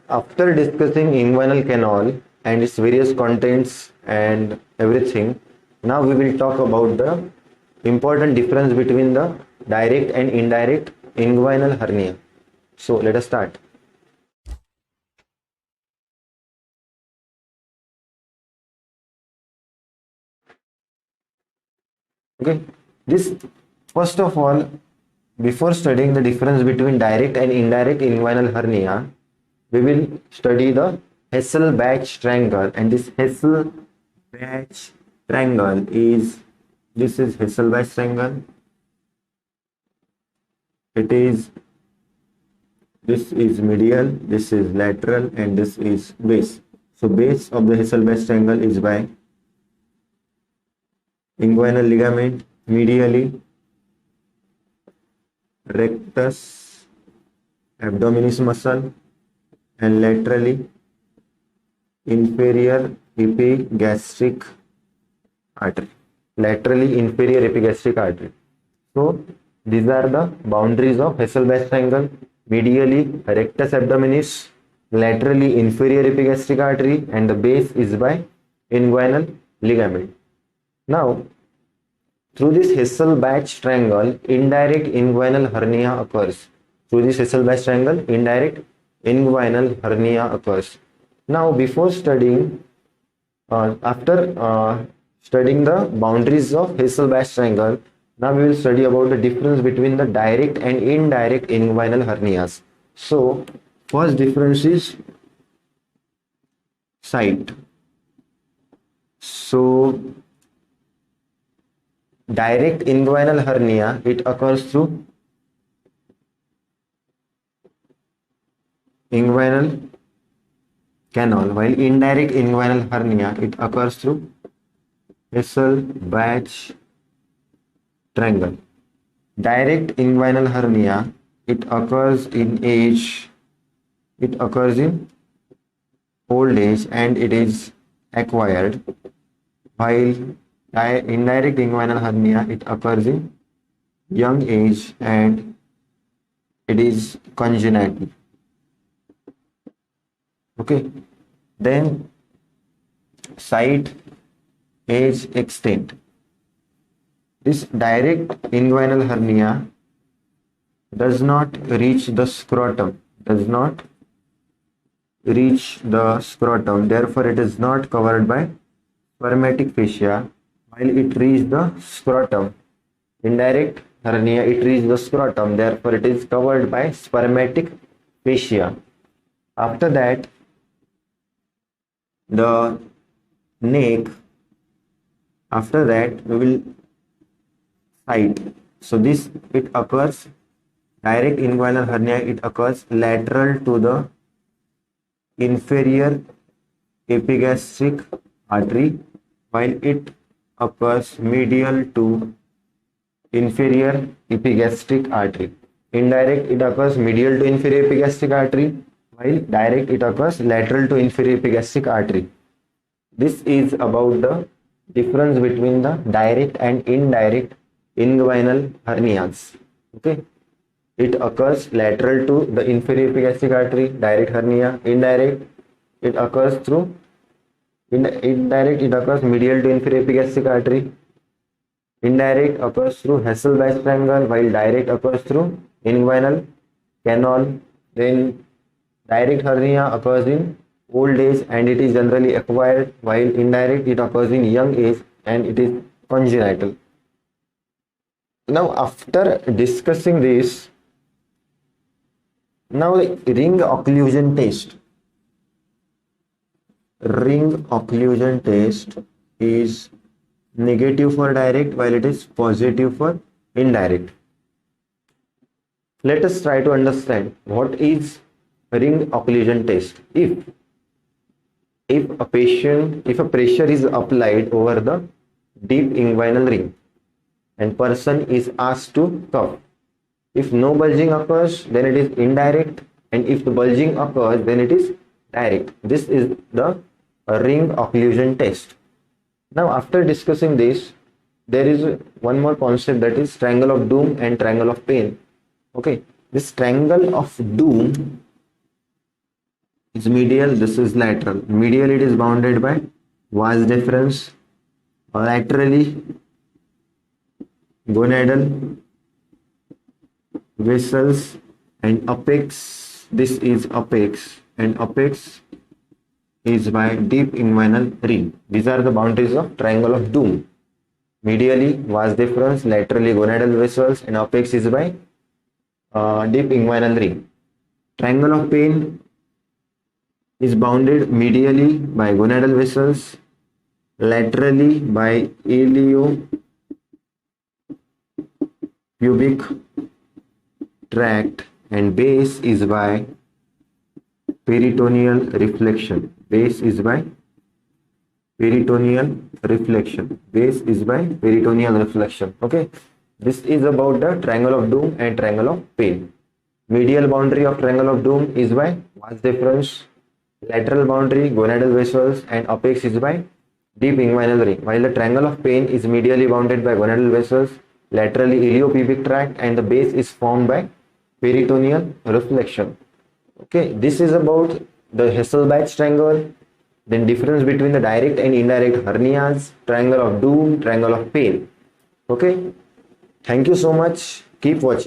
After discussing inguinal canal and its various contents and everything, now we will talk about the important difference between the direct and indirect inguinal hernia. So let us start. Okay, this first of all, before studying the difference between direct and indirect inguinal hernia, we will study the Hasselbalch triangle, and this Hasselbalch triangle is Hasselbalch triangle. It is this is medial, this is lateral, and this is base. So base of the Hasselbalch triangle is by inguinal ligament medially, rectus abdominis muscle, and laterally inferior epigastric artery. Laterally inferior epigastric artery. So these are the boundaries of Hasselbalch triangle. Medially rectus abdominis, laterally inferior epigastric artery, and the base is by inguinal ligament. Now, through this Hasselbalch triangle, indirect inguinal hernia occurs. Through this Hasselbalch triangle, indirect inguinal hernia occurs. Now, before studying, after studying the boundaries of Hasselbalch triangle, now we will study about the difference between the direct and indirect inguinal hernias. So, first difference is site. So, direct inguinal hernia, it occurs through inguinal canal, while indirect inguinal hernia, it occurs through Hasselbalch triangle. Direct inguinal hernia, it occurs in old age and it is acquired, while indirect inguinal hernia, it occurs in young age and it is congenital. Okay, then site, age, extent. This direct inguinal hernia does not reach the scrotum, therefore it is not covered by spermatic fascia, while it reaches the scrotum. Indirect hernia, it reaches the scrotum, therefore it is covered by spermatic fascia. After that, the neck, after that we will site. So this, it occurs, direct inguinal hernia, it occurs lateral to the inferior epigastric artery, while it occurs medial to inferior epigastric artery. Indirect, it occurs medial to inferior epigastric artery, while direct, it occurs lateral to inferior epigastric artery. This is about the difference between the direct and indirect inguinal hernias. Okay, it occurs lateral to the inferior epigastric artery, direct hernia. Indirect, it occurs through indirect, it occurs medial to inferior epigastric artery. Indirect occurs through Hasselbalch triangle, while direct occurs through inguinal canal. Then direct hernia occurs in old age and it is generally acquired, while indirect, it occurs in young age and it is congenital. Now, after discussing this, now the ring occlusion test. Ring occlusion test is negative for direct while it is positive for indirect. Let us try to understand what is ring occlusion test. If a pressure is applied over the deep inguinal ring and person is asked to cough, if no bulging occurs, then it is indirect, and if the bulging occurs, then it is direct. This is the ring occlusion test. Now, after discussing this, there is one more concept, that is triangle of doom and triangle of pain. Okay, this triangle of doom is medial, this is lateral. Medial it is bounded by vas deferens, laterally gonadal vessels, and apex, this is apex, and apex is by deep inguinal ring. These are the boundaries of triangle of Doom. Medially vas deferens, laterally gonadal vessels, and apex is by deep inguinal ring. Triangle of pain is bounded medially by gonadal vessels, laterally by iliopubic tract, and base is by peritoneal reflection. Base is by peritoneal reflection. Base is by peritoneal reflection. Okay, this is about the triangle of Doom and triangle of pain. Medial boundary of triangle of Doom is by vas deferens, lateral boundary gonadal vessels, and apex is by deep inguinal ring, while the triangle of pain is medially bounded by gonadal vessels, laterally iliopubic tract, and the base is formed by peritoneal reflection. Okay, this is about the Hasselbalch triangle, then difference between the direct and indirect hernias, triangle of Doom, triangle of pain. Okay, thank you so much. Keep watching.